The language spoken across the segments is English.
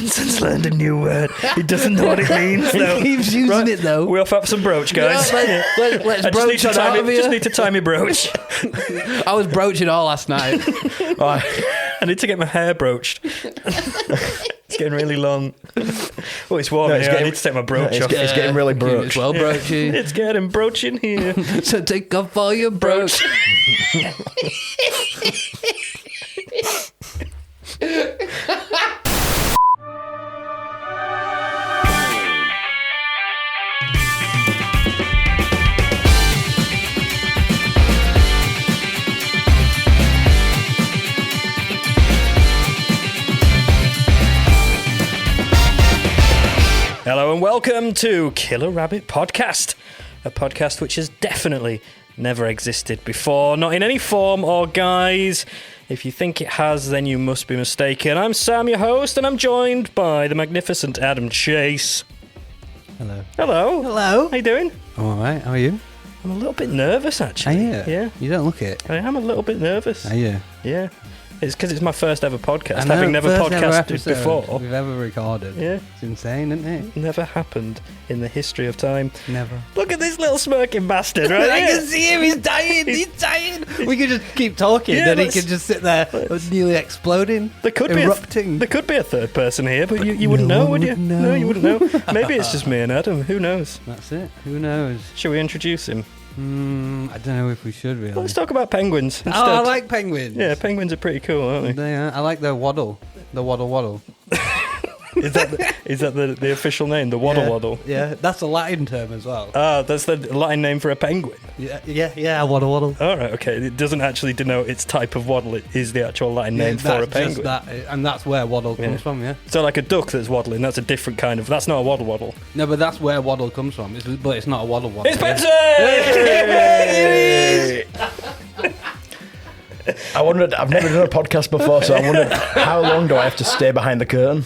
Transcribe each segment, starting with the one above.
Benson's learned a new word. He doesn't know what it means, though. He keeps using it, though. We off up some brooch, guys. Yeah, let's broach on out of here. Just need to tie me brooch. I was broaching all last night. I need to get my hair broached. It's getting really long. Oh, it's warm here. I need to take my brooch off. It's getting really broached. It's well broachy. It's getting broaching here. So take off all your brooch. Hello and welcome to Killer Rabbit Podcast, a podcast which has definitely never existed before, not in any form or guise. If you think it has, then you must be mistaken. I'm Sam, your host, and I'm joined by the magnificent Adam Chase. Hello. Hello. Hello. How you doing? I'm all right. How are you? I'm a little bit nervous, actually. Are you? Yeah. You don't look it. I am a little bit nervous. Are you? Yeah. It's because it's my first ever podcast, having never podcasted before. We've ever recorded. Yeah. It's insane, isn't it? Never happened in the history of time. Never. Look at this little smirking bastard right I here. can see him. He's dying. He's dying. We could just keep talking, Yeah, then he let's- could just sit there, nearly exploding, There could erupting. there could be a third person here, but you wouldn't No know, one would you? would know. No, you wouldn't know. Maybe it's just me and Adam. Who knows? That's it. Who knows? Shall we introduce him? I don't know if we should really. Let's talk about penguins instead. Oh, I like penguins. Yeah, penguins are pretty cool, aren't they? They are. I like their waddle. The waddle. Is that the official name? The waddle Yeah. waddle. Yeah, that's a Latin term as well. Ah, that's the Latin name for a penguin. Yeah, waddle. All right, okay. It doesn't actually denote its type of waddle. It is the actual Latin name for a penguin. And that's where waddle comes from, yeah. So like a duck that's waddling, that's a different kind of... That's not a waddle. No, but that's where waddle comes from. But it's not a waddle. It's Benson! I wondered, I've never done a podcast before, so I wondered how long do I have to stay behind the curtain?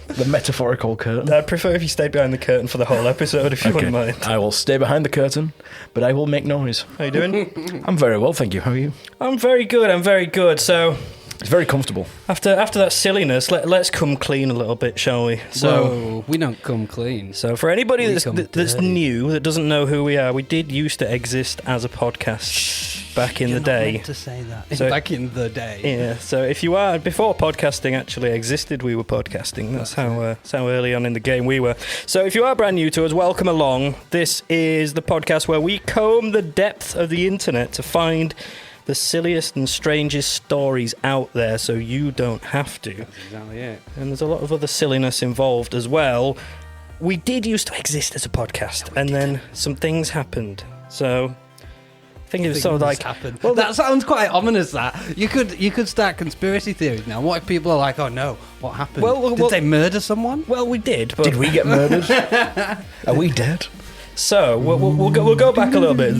The metaphorical curtain. I'd prefer if you stayed behind the curtain for the whole episode, if you wouldn't mind. I will stay behind the curtain, but I will make noise. How you doing? I'm very well, thank you. How are you? I'm very good. So, It's very comfortable. after that silliness, let's come clean a little bit, shall we? So we don't come clean. So for anybody We that's come that's dirty. new, that doesn't know who we are, we did used to exist as a podcast back in the You're not day. meant to say that. So- Back in the day. Yeah, so if you are, before podcasting actually existed, we were podcasting. That's how early on in the game we were. So if you are brand new to us, welcome along. This is the podcast where we comb the depth of the internet to find the silliest and strangest stories out there so you don't have to. That's exactly it. And there's a lot of other silliness involved as well. We did used to exist as a podcast, and then some things happened. So I think it was sort of like... happened. Well, That sounds quite ominous. That you could start conspiracy theories now. What if people are like, "Oh no, what happened? Did they murder someone?" Well, we did, but... Did we get murdered? Are we dead? So we'll go back a little bit.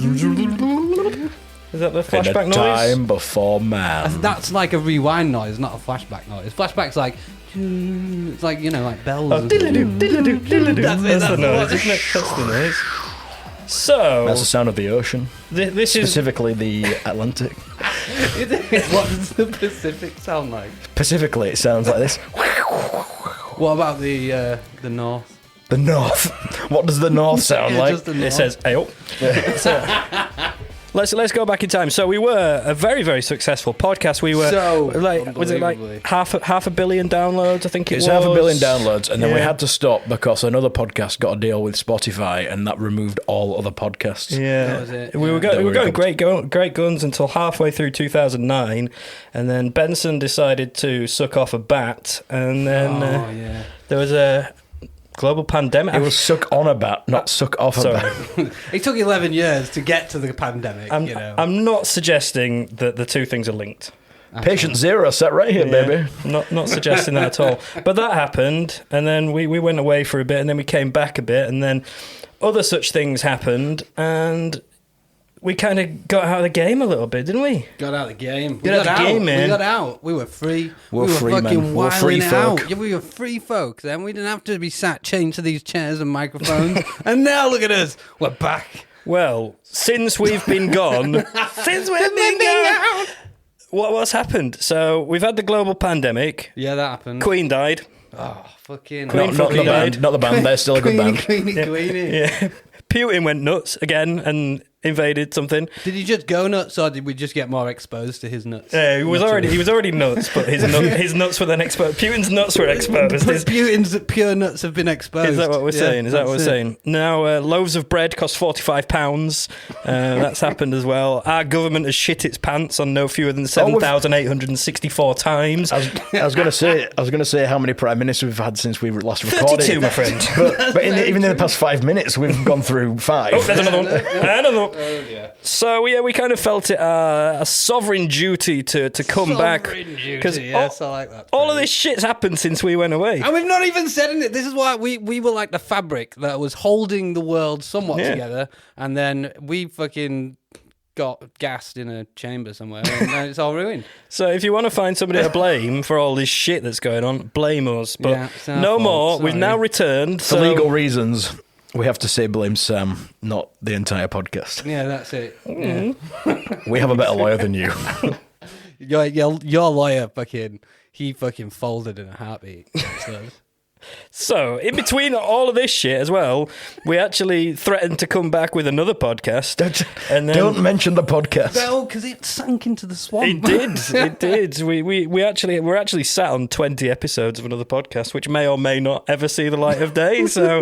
Is that the flashback In a noise? time before man. That's like a rewind noise, not a flashback noise. Flashback's like, it's like like bells. Oh, diddle-doo, diddle-doo, diddle-doo. That's it, That's the that's noise, what- isn't it? That's the noise. So That's the sound of the ocean, this is specifically the Atlantic. What does the Pacific sound like? Specifically, it sounds like this. What about the north? The north. What does the north sound Yeah, like? just the it north. says ayo. So let's go back in time. So we were a very, very successful podcast. We were was it like unbelievably. half a billion downloads? I think it It's was 500 million downloads, and then we Yeah. had to stop because another podcast got a deal with Spotify, and that removed all other podcasts. Yeah, That was it, we were yeah. going, That we were we going great guns until halfway through 2009, and then Benson decided to suck off a bat, and then yeah. there was a global pandemic. It was suck on a bat, not suck off a Sorry. bat. It took 11 years to get to the pandemic. I'm not suggesting that the two things are linked. Patient zero sat right here, Yeah, baby. Not suggesting that at all. But that happened, and then we went away for a bit, and then we came back a bit, and then other such things happened, and we kind of got out of the game a little bit, didn't we? Got out of the game. Got out of the game, man. We got out. We were free. We're we were free, fucking man. We're free wilding folk. out. Yeah, we were free folk. Then we didn't have to be sat chained to these chairs and microphones. And now look at us. We're back. Well, since we've been gone, what's happened? So we've had the global pandemic. Yeah, that happened. Queen died. Oh, fucking... Queen Not the died. band. Not the band. They're still a good band. Queenie. Yeah. Putin went nuts again and invaded something. Did he just go nuts, or did we just get more exposed to his nuts? He was already nuts, but his nuts were then exposed. Putin's nuts were exposed. Putin's pure nuts have been exposed. Is that what we're saying? Is that what we're saying? Now, loaves of bread cost £45. That's happened as well. Our government has shit its pants on no fewer than 7,864 times. I was going to say how many prime ministers we've had since we last recorded. 32, my friend. But even in the past 5 minutes, we've gone through 5. Oh, there's another one. Another one. So yeah, we kind of felt it a sovereign duty to come back, because yes, I like that. all of this shit's happened since we went away. And we've not even said it. This is why we were like the fabric that was holding the world somewhat together, and then we fucking got gassed in a chamber somewhere, and now it's all ruined. So if you want to find somebody to blame for all this shit that's going on, blame us. But no more. Sorry. We've now returned. For legal reasons, we have to say blame Sam, not the entire podcast. Yeah, that's it. Yeah. We have a better lawyer than you. Your lawyer he fucking folded in a heartbeat. So, in between all of this shit as well, we actually threatened to come back with another podcast. Don't mention the podcast. No, because it sank into the swamp. It did. It did. We're actually sat on 20 episodes of another podcast, which may or may not ever see the light of day. So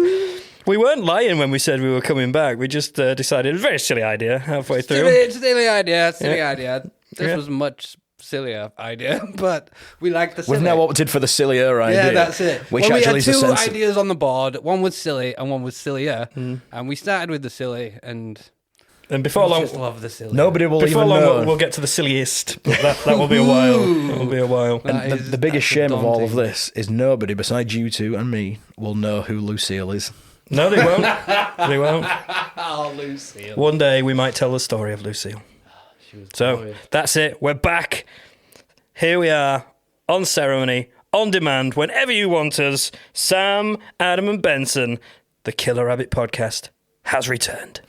we weren't lying when we said we were coming back. We just decided it was a very silly idea halfway through. Silly idea. This was much sillier idea, but we like the silly. We've now opted for the sillier idea. Yeah, that's it. Which we actually had is two the sense. ideas on the board. One was silly and one was sillier. And we started with the silly, and before long, just love the silly. Nobody will before even long know. we'll get to the silliest. But that will be a while. That will be a while. And the biggest shame of all of this is nobody besides you two and me will know who Lucille is. No, they won't. They won't. Oh, Lucille. One day we might tell the story of Lucille. So glorious. that's it. We're back. Here we are, on ceremony, on demand, whenever you want us. Sam, Adam and Benson, the Killer Rabbit Podcast, has returned.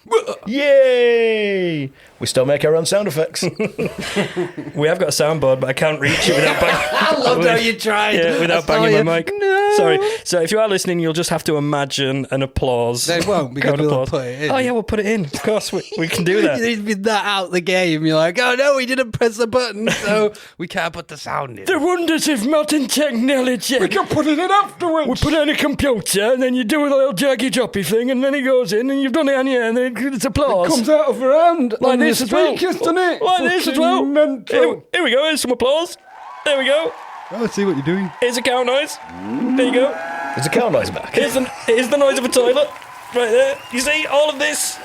Yay! We still make our own sound effects. We have got a soundboard, but I can't reach it without banging. I loved how you tried. Yeah, without banging my mic. No. Sorry. So if you are listening, you'll just have to imagine an applause. They won't, because Crowd we'll applause. put it in. Oh yeah, we'll put it in. Of course, we can do that. You've been that out the game. You're like, oh no, we didn't press the button, so we can't put the sound in. The wonders of modern technology. We can put it in afterwards. We put it in a computer, and then you do a little jaggy droppy thing, and then it goes in, and you've done it on your hand, and then it's applause. It comes out of her hand. Like this as well. Doesn't it? Like this as well. Mental. Here we go. Here's some applause. There we go. Oh, I see what you're doing. Here's a cow noise. There you go. There's a cow noise back. Here's the noise of a toilet. Right there. You see all of this?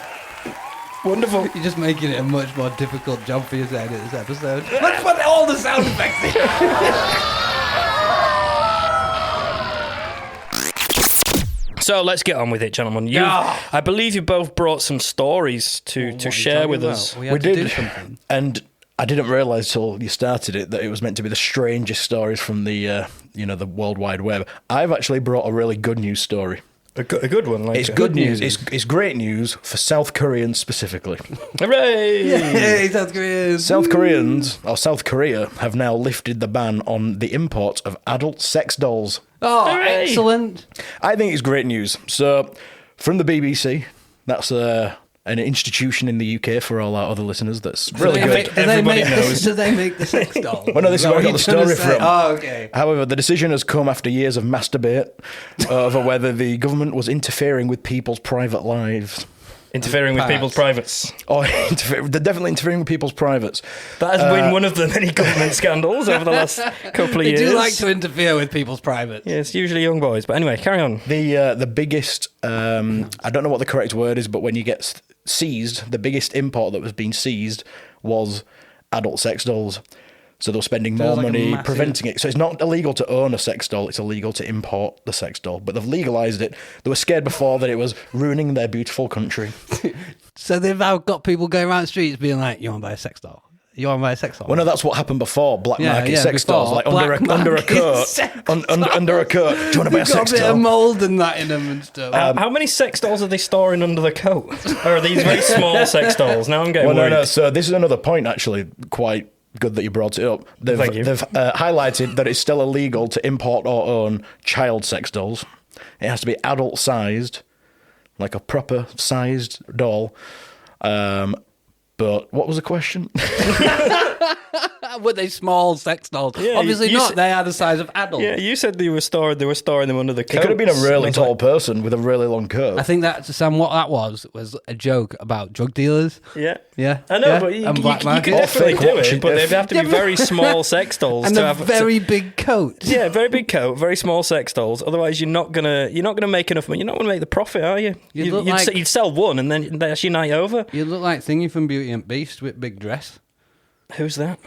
Wonderful. You're just making it a much more difficult job for you to edit this episode. Let's put all the sound effects in. So let's get on with it, gentlemen. I believe you both brought some stories to share with us. We did. do something. And I didn't realise till you started it that it was meant to be the strangest stories from the the World Wide Web. I've actually brought a really good news story. A good one. Like It's good news. It's great news for South Koreans specifically. Hooray! Yay, South Korean. South Korea have now lifted the ban on the import of adult sex dolls. Oh, Hooray. excellent. I think it's great news. So, from the BBC, that's an institution in the UK for all our other listeners that's really good. Do they make the sex doll? Well, no, this is where I got the story from. Oh, okay. However, the decision has come after years of masturbate over whether the government was interfering with people's private lives. Interfering with people's privates. Oh, they're definitely interfering with people's privates. That has been one of the many government scandals over the last couple of years. They do like to interfere with people's privates. Yeah, it's usually young boys. But anyway, carry on. The biggest, I don't know what the correct word is, but when you get seized, the biggest import that was being seized was adult sex dolls. So they were spending more money preventing it. So it's not illegal to own a sex doll, it's illegal to import the sex doll. But they've legalised it. They were scared before that it was ruining their beautiful country. So they've now got people going around the streets being like, you want to buy a sex doll? You want to buy a sex doll? Well, no, that's what happened before. Black market sex before. dolls, like under a coat. Under a coat. Do you want to buy a sex got a bit doll? of mould and that in them and stuff. How many sex dolls are they storing under the coat? Or are these very small sex dolls? Now I'm getting worried. No. So this is another point, actually, quite good that you brought it up. They've Thank you. highlighted that it's still illegal to import or own child sex dolls. It has to be adult-sized, like a proper-sized doll. But what was the question? Were they small sex dolls? Yeah, Obviously you not. said- They are the size of adults. Yeah, you said they were storing them under the coats. It could have been a really Like- tall person with a really long curve. I think that, Sam, what that was a joke about drug dealers. Yeah. Yeah. I know, Yeah. but you And could black market. definitely fake do watching. it, but they'd have to be very small sex dolls And to a have very big coat. Yeah, very big coat, very small sex dolls. Otherwise, you're not gonna make enough money. You're not gonna make the profit, are you? You'd sell one, and then that's your night over. You look like Thingy from Beauty and Beast with big dress. Who's that?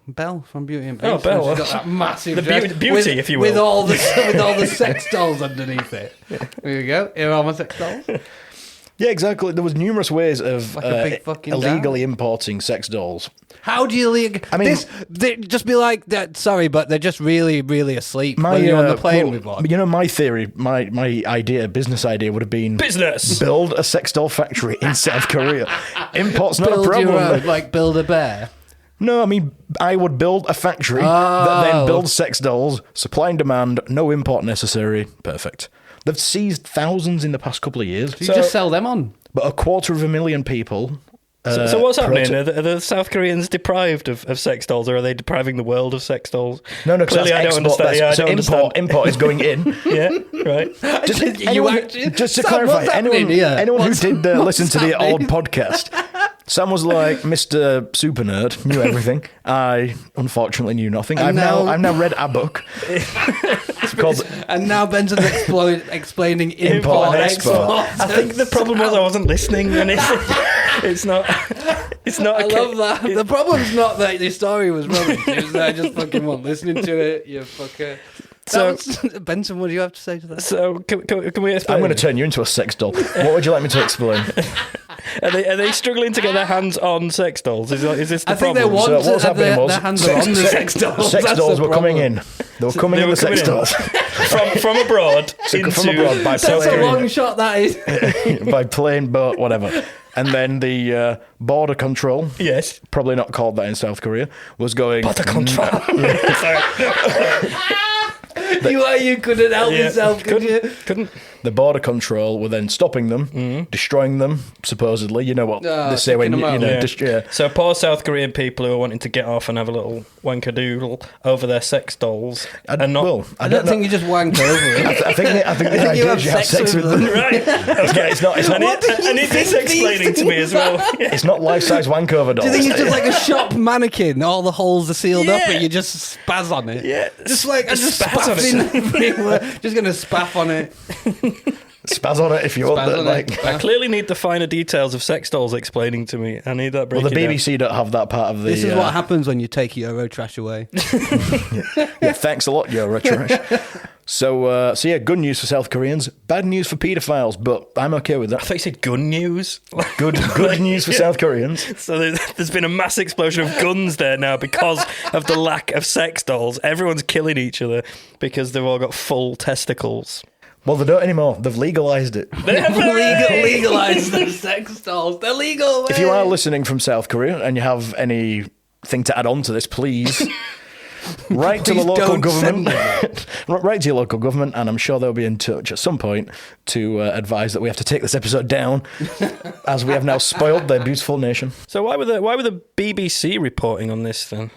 Belle from Beauty and Beast. Oh, Belle. She's got that massive The dress beauty, with, if you will. with all the sex dolls underneath it. There you go. Here are my sex dolls. Yeah, exactly. There was numerous ways of Like a big fucking illegally importing sex dolls. How do you I mean- they just be like that? Sorry, but they're just really, really asleep when you're on the plane with one. You know, my theory, my business idea would have been Business. build a sex doll factory in South Korea. Import's not a Build your problem. own, like build a bear. No, I mean, I would build a factory that then builds sex dolls, supply and demand, no import necessary. Perfect. They've seized thousands in the past couple of years. You just sell them on. But 250,000 people. So what's happening? Are the South Koreans deprived of sex dolls, or are they depriving the world of sex dolls? No, because Clearly I don't understand. Yeah, I don't understand. Import is going in. Yeah, right. Just, You actually- just to Sam, clarify, what's happening anyone, here? anyone who What's- did listen to the happening? old podcast, Sam was like Mr. Super Nerd, knew everything. I unfortunately knew nothing. I've now read a book. It's called And now Benson's explaining import Import and export. export. I think the problem was I wasn't listening, and it's not. It's not. I love that. The problem's not that the story was rubbish. It's that I just fucking want listening to it. You fucker. So- Benson, what do you have to say to that? So can we explain? I'm going to turn you into a sex doll. What would you like me to explain? Are they struggling to get their hands on sex dolls? Is this the I think they problem? want So to what's have happening was their hands are on the sex dolls. Sex That's dolls the were coming problem. in. They were coming They in were the sex coming in. dolls from abroad into from abroad by That's a plane, long shot, that is. by plane, boat, whatever. And then the border control, Yes. probably not called that in South Korea, was going. Border control. Sorry. You couldn't help Yeah. yourself, could you? Couldn't. The border control were then stopping them, destroying them, supposedly. You know what they say when taking them out. Yeah. So poor South Korean people who are wanting to get off and have a little wankadoodle over their sex dolls. I and not I don't think you just wanked over it. I think the think idea you is you have sex with them. right. Okay. It's not. It's not. And it is explaining to me as well. Yeah. It's not life-size wank over dolls. Do you think it's just like a shop mannequin? All the holes are sealed up, Yeah. and you just spaz on it. Yeah. Just like I'm just Spaz on it. spaffing everywhere. Just gonna spaff on it. Spaz on it if you want. Spaz That, on like. it. I clearly need the finer details of sex dolls explaining to me. I need that Well, breaking the down. BBC don't have that part of the. This is what happens when you take Eurotrash away. Yeah, thanks a lot, Eurotrash. So yeah, good news for South Koreans, bad news for paedophiles, but I'm okay with I that. thought you said gun news. Good news for South Koreans. So there's been a mass explosion of guns there now because of the lack of sex dolls. Everyone's killing each other because they've all got full testicles. Well, they don't anymore. They've legalised it. Legalize the sex dolls. They're legal. If you are listening from South Korea and you have anything to add on to this, please write to the Please local don't government. Write to your local government, and I'm sure they'll be in touch at some point to advise that we have to take this episode down, as we have now spoiled their beautiful nation. So why were the BBC reporting on this then?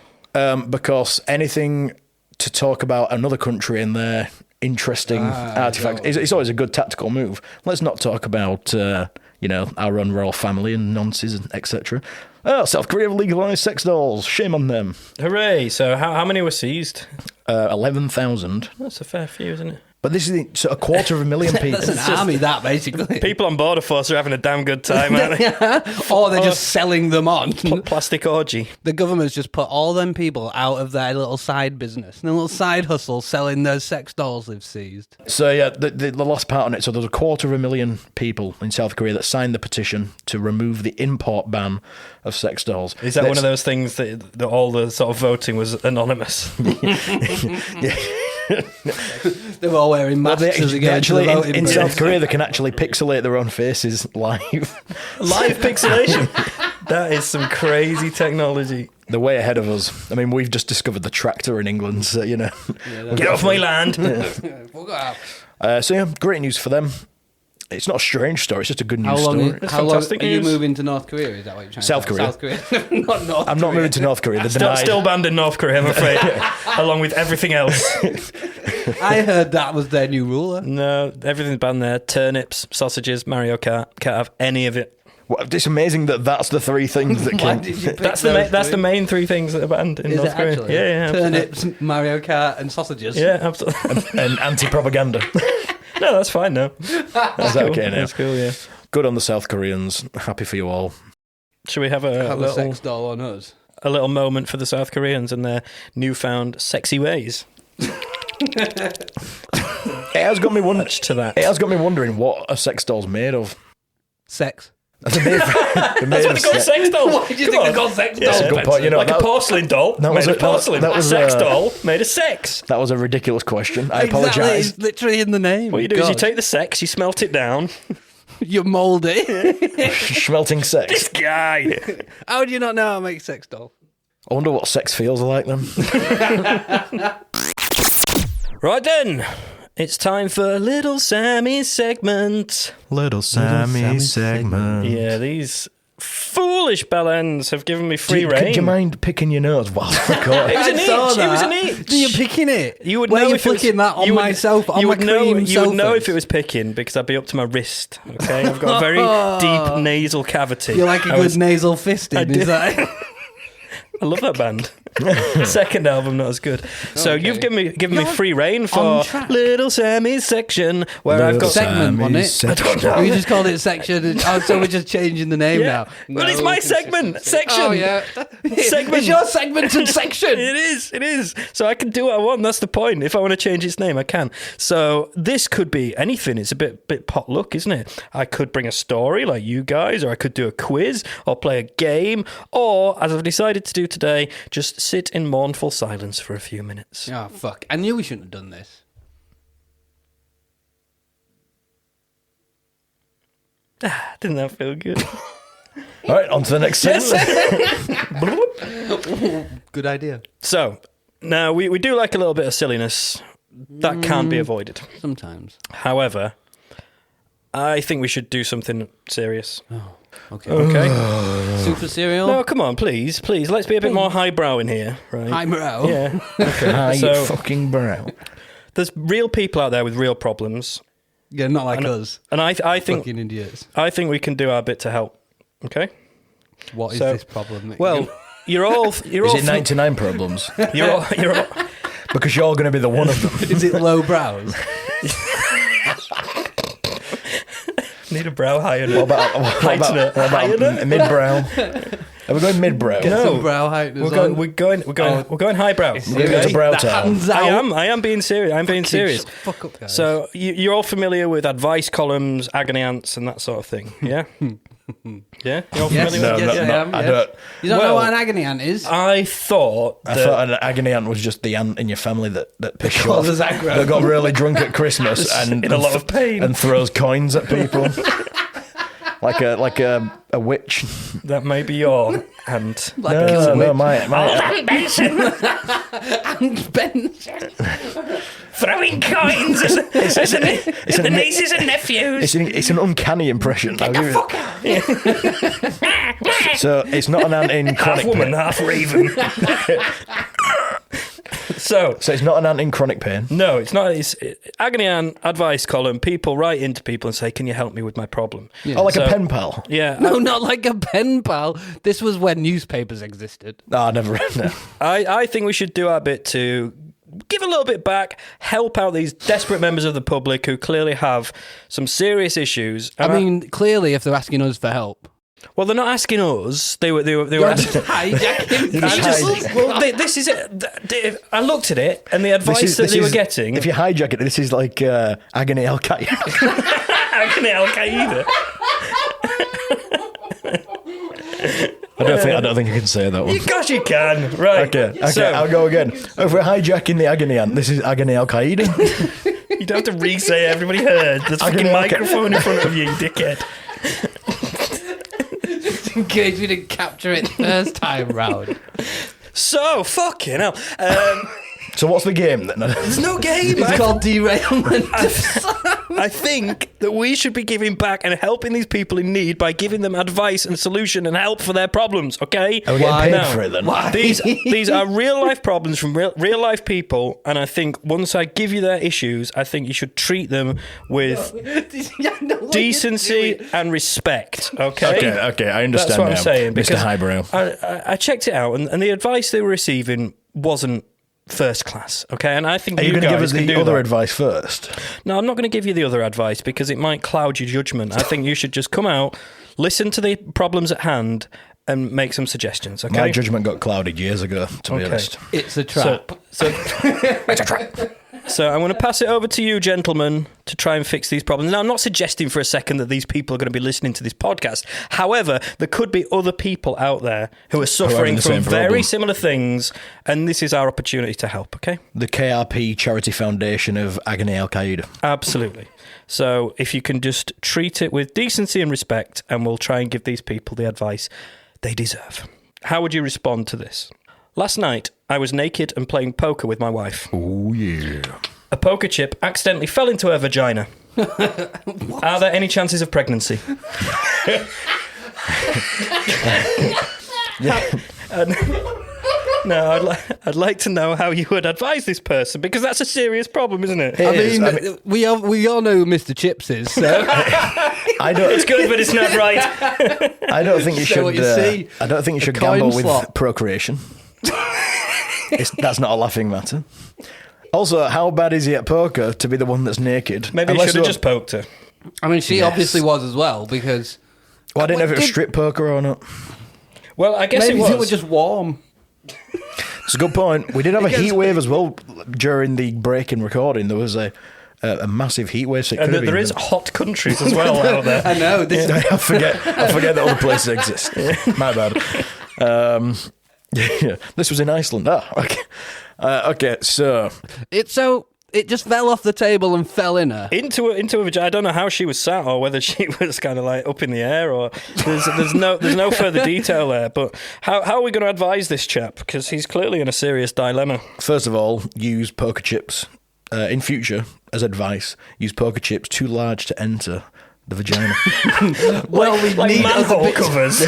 Because anything to talk about another country and their interesting artifacts, it's always a good tactical move. Let's not talk about our own royal family and nonsense, etc. Oh, South Korea have legalised sex dolls. Shame on them. Hooray! So how many were seized? 11,000. That's a fair few, isn't it? But this is so 250,000 people. That's an army, that basically. People on border force are having a damn good time, aren't they? Or they're just selling them on. Plastic orgy. The government's just put all them people out of their little side business, their little side hustle, selling those sex dolls they've seized. So yeah, the last part on it. So there's 250,000 people in South Korea that signed the petition to remove the import ban of sex dolls. Is that one of those things that all the sort of voting was anonymous? They were all wearing masks as they go into the voting in booth. South Korea, they can actually pixelate their own faces live. Live pixelation. That is some crazy technology. They're way ahead of us. I mean, we've just discovered the tractor in England, so, you know. Get off my land. So, yeah, great news for them. It's not a strange story, it's just a good news How long story. are you moving to North Korea? Is that what you're trying South to say? Korea. South Korea. Not North I'm not moving to North Korea. They're denied. Still banned in North Korea, I'm afraid, along with everything else. I heard that was their new ruler. No, everything's banned there. Turnips, sausages, Mario Kart. Can't have any of it. Well, it's amazing that that's the three things that Why can... did you pick That's those the main three things that are banned in Is North it Korea. actually? Yeah, absolutely. Turnips, Mario Kart, and sausages. Yeah, absolutely. and anti-propaganda. No, that's fine now. Is that okay now? That's cool, yeah. Good on the South Koreans. Happy for you all. Should we have Have a little, sex doll on us. a little moment for the South Koreans and their newfound sexy ways? It has got me wondering. To that. It has got me wondering what a sex doll's made of. Sex. They're made That's what they call sex dolls. Why do you think they're called sex dolls? That's a good point. You know, like a that- porcelain doll that was made a- of porcelain. that was a sex a- doll made of sex. That was a ridiculous question. I Exactly, apologise. it's literally in the name. What you do is you God. take the sex, you smelt it down. You mould it. Schmelting sex. This guy. How do you not know how to make a sex doll? I wonder what sex feels like then. Right then, it's time for Little Sammy's segment. Little Sammy's segment. Yeah, these foolish bellends have given me free Could reign. you mind picking your nose while I record? It was an I saw itch. It was an that. itch. You're picking it. You would Where know you're if it was- flicking that on you would- myself, on you my would know, cream You would know sofas. if it was picking because I'd be up to my wrist. Okay, I've got a very deep nasal cavity. You're like a I good was- nasal fisting, I is did. that? I love that band. Second album, not as good. So Okay. you've given me You're free reign for on track. Little Sammy's section, where Little I've got segment, wasn't it? Sammy's I don't know. We just called it section. Oh, so we're just changing the name Yeah. now. Well, it's my segment. consistency. Section. Oh, yeah. Segment. It's your segment and section. It is. So I can do what I want. That's the point. If I want to change its name, I can. So this could be anything. It's a bit potluck, isn't it? I could bring a story like you guys, or I could do a quiz, or play a game, or, as I've decided to do today, just sit in mournful silence for a few minutes. Oh, fuck. I knew we shouldn't have done this. Didn't that feel good? All right, on to the next segment. Good idea. So, now we do like a little bit of silliness. That can't be avoided. Sometimes. However, I think we should do something serious. Okay. Okay? Super cereal. No, come on, please. Let's be a bit more highbrow in here, right? Highbrow. Yeah. Hi, So- fucking brow. There's real people out there with real problems, Yeah, not like us. and I think Fucking idiots. we can do our bit to help. Okay? What is So- this problem? That Well, you're all Is it 99 problems? you're all Because you're going to be the one of them. is it low brows? need a brow higher. What about mid-brow? Are we going mid-brow? No. Some brow heighteners We're going highbrow. We're going to brow The town. hands out. I am being serious. I'm being serious. Shut the fuck up, guys. So you're all familiar with advice columns, agony ants, and that sort of thing, yeah? Yeah, you're all Yes. familiar with Yes, I am, I yes. don't. You don't know Well- what an agony ant is? I thought I that thought an agony ant was just the ant in your family that pissed you off. Causes aggro. That got really drunk at Christmas and in a lot of pain. and throws coins at people. like a witch. that may be your and Like No, my Aunt Benson and Benson. throwing coins as the nieces and nephews. it's an uncanny impression. I'll give you- So it's not an ant in Half chronic woman, pain. half raven. So So it's not an ant in chronic pain. no, it's not. It's agony ant advice column. People write into people and say, "Can you help me with my problem?" Oh, like So- a pen pal. Yeah, No, not like a pen pal. This was when newspapers existed. No, I never read that. I think we should do our bit to give a little bit back, help out these desperate members of the public who clearly have some serious issues. I mean, clearly, if they're asking us for help. well, they're not asking us. They were You're asking. just hijacking. This is it. I looked at it, and the advice that they were getting. If you hijack it, this is like agony Al Qaeda. Agony Al Qaeda. I don't think I can say that one. Gosh, you can. Right. Okay, So, I'll go again. If we're hijacking the agony ant, this is agony Al Qaeda. you don't have to re-say everybody heard. There's a fucking Agony Al microphone in front of you, you dickhead. Just in case we didn't capture it first time round. So, fucking hell. So what's the game then? There's no game. It's called derailment. I think that we should be giving back and helping these people in need by giving them advice and solution and help for their problems, okay? Are we getting paid for it then? Why? These are real life problems from real life people, and I think once I give you their issues, I think you should treat them with decency and respect, okay? Okay, I understand. That's what now, I'm saying. Mr. Highbrow. I checked it out, and the advice they were receiving wasn't first class, okay? And I think Are you going to give us the the other advice first? No, I'm not going to give you the other advice because it might cloud your judgment. I think you should just come out, listen to the problems at hand, and make some suggestions, okay? My judgment got clouded years ago, to be honest. It's a trap. It's a trap. So I'm going to pass it over to you, gentlemen, to try and fix these problems. Now, I'm not suggesting for a second that these people are going to be listening to this podcast. However, there could be other people out there who are suffering from very similar things, and this is our opportunity to help, okay? The KRP Charity Foundation of Agony Al-Qaeda. Absolutely. So if you can just treat it with decency and respect, and we'll try and give these people the advice they deserve. How would you respond to this? Last night, I was naked and playing poker with my wife. Oh, yeah. A poker chip accidentally fell into her vagina. Are there any chances of pregnancy? No, I'd like to know how you would advise this person, because that's a serious problem, isn't it? I mean, we all know who Mr. Chips is, so it's good, but it's not right. I don't think you should. What you see. I don't think you should gamble with procreation. That's not a laughing matter. Also, how bad is he at poker to be the one that's naked? Maybe he should have just poked her. I mean, she obviously was as well, because... Well, I didn't know if it was strip poker or not. Well, I guess maybe it was. It was just warm. It's a good point. We did have a heat wave as well during the break in recording. There was a massive heat wave. So and there is hot countries as well out there. I know. I forget that other places exist. My bad. Yeah, this was in Iceland. Okay. Okay, so it just fell off the table and fell in her. Into a vagina. I don't know how she was sat, or whether she was kind of like up in the air, or there's no further detail there. But how are we going to advise this chap? Because he's clearly in a serious dilemma. First of all, use poker chips in future as advice. Use poker chips too large to enter the vagina. Well, we need manhole covers.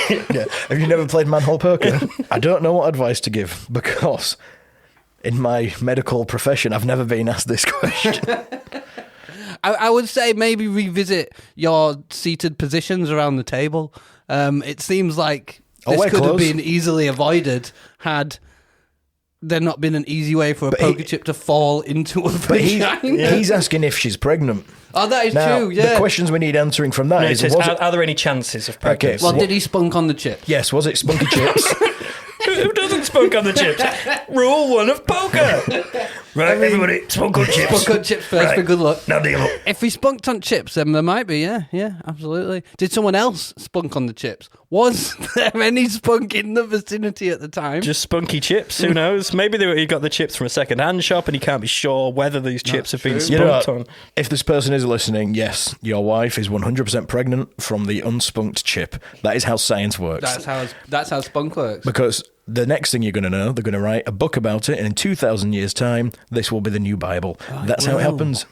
Yeah. Have you never played manhole poker? I don't know what advice to give, because in my medical profession, I've never been asked this question. I would say maybe revisit your seated positions around the table. It seems like this could have been easily avoided had there not been an easy way for a poker chip to fall into a vagina. He's asking if she's pregnant. Oh, that is now, true, yeah. The questions we need answering from that is... Are there any chances of pregnancy? Well, did he spunk on the chips? Yes, was it spunky chips? Who doesn't spunk on the chips? Rule 1 of poker. Right, everybody, spunk on chips. Spunk on chips first for good luck. Now deal. If he spunked on chips, then there might be, yeah, absolutely. Did someone else spunk on the chips? Was there any spunk in the vicinity at the time? Just spunky chips, who knows? Maybe he got the chips from a second-hand shop and he can't be sure whether these chips have been spunked on. If this person is listening, yes, your wife is 100% pregnant from the unspunked chip. That is how science works. That's how spunk works. Because the next thing you're going to know, they're going to write a book about it, and in 2,000 years' time, this will be the new Bible. That's how it happens.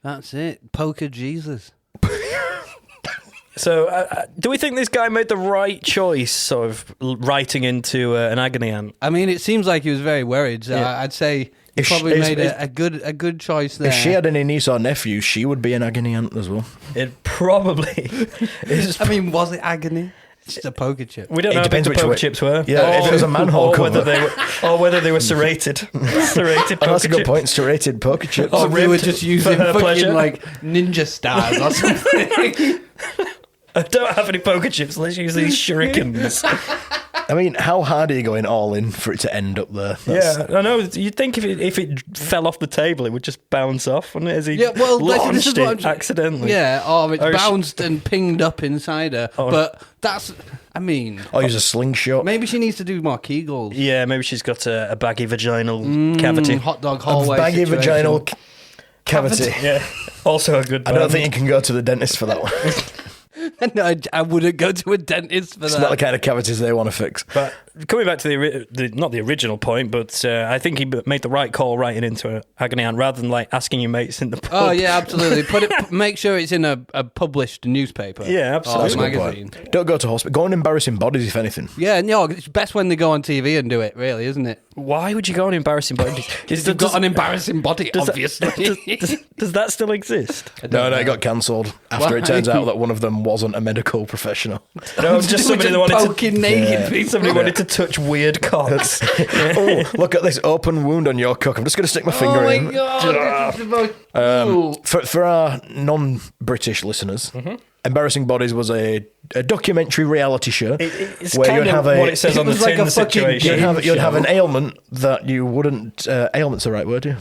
That's it. Poker Jesus. So, do we think this guy made the right choice, sort of writing into an agony aunt? I mean, it seems like he was very worried. So Yeah. I'd say he probably made a good choice there. If she had any niece or nephew, she would be an agony aunt as well. It probably is. I mean, was it agony? It's just a poker chip. We don't know how big the poker chips were. Yeah, if it was a manhole cover. Whether they were serrated. Serrated poker that's a good chips. point. Serrated poker chips. Or they were just using her fucking pleasure. like ninja stars or something. I don't have any poker chips. Let's use these shurikens. I mean, how hard are you going all in for it to end up there? Yeah, I know. You'd think if it fell off the table, it would just bounce off, wouldn't it? As he launched it accidentally. Yeah, or it bounced and pinged up inside her. But that's, I mean... Or use a slingshot. Maybe she needs to do more Kegels. Yeah, maybe she's got a baggy vaginal cavity. Hot dog hallway baggy situation. vaginal cavity. Yeah, also a good I don't think you can go to the dentist for that one. No, I wouldn't go to a dentist for It's that. not the kind of cavities they want to fix. But coming back to the not the original point, but I think he made the right call writing into an agony aunt rather than like asking your mates in the pub. Oh yeah, absolutely. Make sure it's in a published newspaper. Yeah, absolutely. Or magazine. Don't go to hospital. Go on embarrassing bodies, if anything. Yeah, no, it's best when they go on TV and do it, really, isn't it? Why would you go on embarrassing bodies? You've got an embarrassing body, obviously. Does that still exist? No, it got cancelled after it turns out that one of them wasn't a medical professional. No, just somebody that wanted poking naked people. Somebody wanted to touch weird cocks. Oh, look at this open wound on your cock. I'm just going to stick my finger in. Oh my god! This is the most... For our non-British listeners, Embarrassing Bodies was a documentary reality show It's where kind you'd of have what it says on the was like tin a fucking situation. you'd have an ailment that you wouldn't. Ailment's the right word, yeah.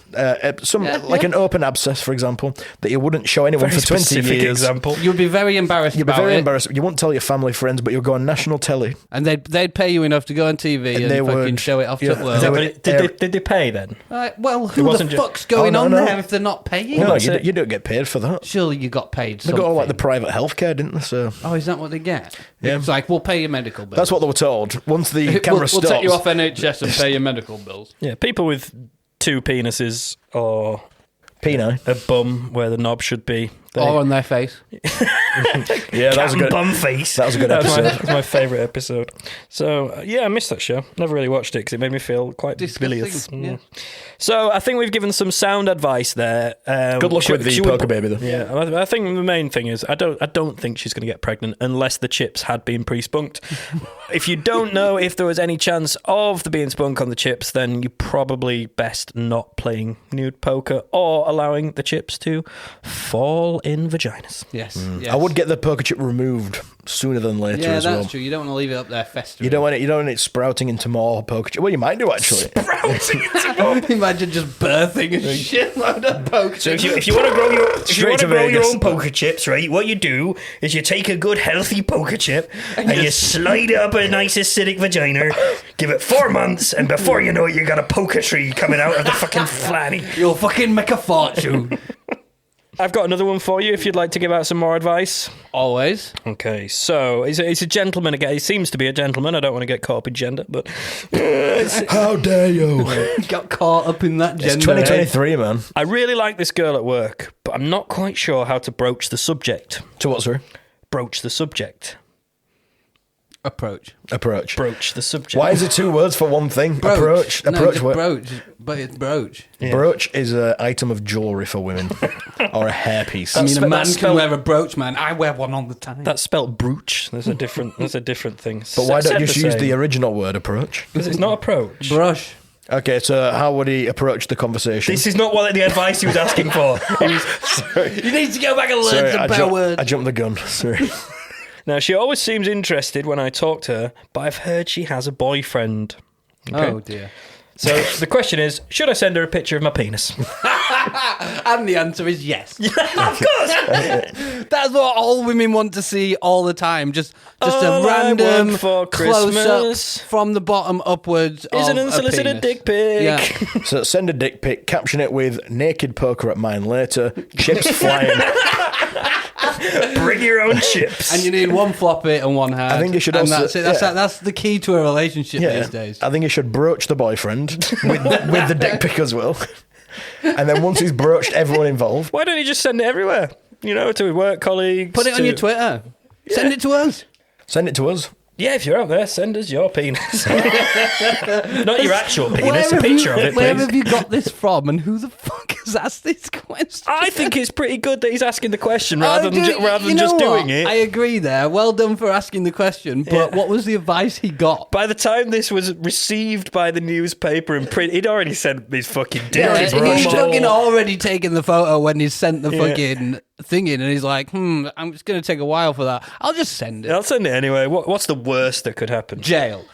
Like an open abscess, for example, that you wouldn't show anyone Very for 20 specific years. example. You'd be very embarrassed You'd be about very it, embarrassed. You wouldn't tell your family, friends, but you'll go on national telly. and they'd pay you enough to go on TV and they fucking would- show it off yeah, to the world. they Yeah, would- but did they pay then? Well, who wasn't the ju- fuck's going Oh, on no. there if they're not paying? No, that's you, it. you don't get paid for that. Surely you got paid They something. got all like the private healthcare, didn't they? So Oh, is that what they get? Yeah. It's like, we'll pay your medical bills. that's what they were told. Once the camera we'll stops, take you off NHS and pay your medical bills. Yeah, people with two penises or Peni. a bum where the knob should be. Or on their face. Yeah, that was a good. bum face. That was a good That episode. was my favourite episode. So, yeah, I missed that show. Never really watched it because it made me feel quite Disgusting, bilious. yeah. So, I think we've given some sound advice there. Good luck with the poker baby, though. Yeah, I think the main thing is I don't think she's going to get pregnant unless the chips had been pre-spunked. If you don't know if there was any chance of the being spunk on the chips, then you're probably best not playing nude poker or allowing the chips to fall in vaginas. Yes. I would get the poker chip removed sooner than later Yeah, as that's well. true. You don't want to leave it up there festering. You don't want it sprouting into more poker chip. Well, you might do actually. Imagine just birthing a shitload of poker. So if you want to grow Straight your to Vegas. own poker chips, right? What you do is you take a good healthy poker chip and you slide it up a nice acidic vagina, give it 4 months, and before you know it, you got a poker tree coming out of the fucking flanny. You'll fucking make a fortune. I've got another one for you if you'd like to give out some more advice. Always. Okay, so he's a gentleman again. He seems to be a gentleman. I don't want to get caught up in gender, but How dare you? Got caught up in that It's gender. 2023, man. I really like this girl at work, but I'm not quite sure how to broach the subject. To what, sir? Broach the subject. Approach. Approach. Broach the subject. Why is it 2 words for one thing? Approach. No, Approach. just work. broach. But it's broach. Brooch is an item of jewellery for women. Or a hairpiece. I mean, a man that's can spelled- wear a brooch, man. I wear one all the time. That's spelt brooch. There's a different thing. But why don't you just use the original word approach? Because it's not approach. brush. Okay, so how would he approach the conversation? This is not what the advice he was asking for. You need to go back and learn Sorry, some better words. I jumped the gun. Sorry. Now, she always seems interested when I talk to her, but I've heard she has a boyfriend. Oh, dear. So the question is, should I send her a picture of my penis? And the answer is yes. Of course. That's what all women want to see all the time. Just All a I random want for close Christmas up from the bottom upwards Is of an unsolicited a penis. dick pic. Yeah. So send a dick pic, caption it with naked poker at mine later, chips flying. Bring your own chips. And you need one floppy and one hard. I think you should and also- that's it. yeah. That's the key to a relationship these days. I think you should broach the boyfriend with the dick pic as well. And then once he's broached everyone involved, Why don't you just send it everywhere? You know, to work colleagues. Put it on to- your Twitter. Send it to us. send it to us. Yeah, if you're out there, send us your penis. Not your actual penis, a have picture you, of it, where please. have you got this from, and who the fuck has asked this question? I think it's pretty good that he's asking the question rather than You just know doing what? it. I agree there. Well done for asking the question, but Yeah. what was the advice he got? By the time this was received by the newspaper and print, he'd already sent his fucking dick. Yeah, His he's He's bum fucking all- already taken the photo when he's sent the Yeah. fucking thing in, and he's like, I'm just going to take a while for that. I'll just send it. I'll send it anyway. What's the worst that could happen? Jail.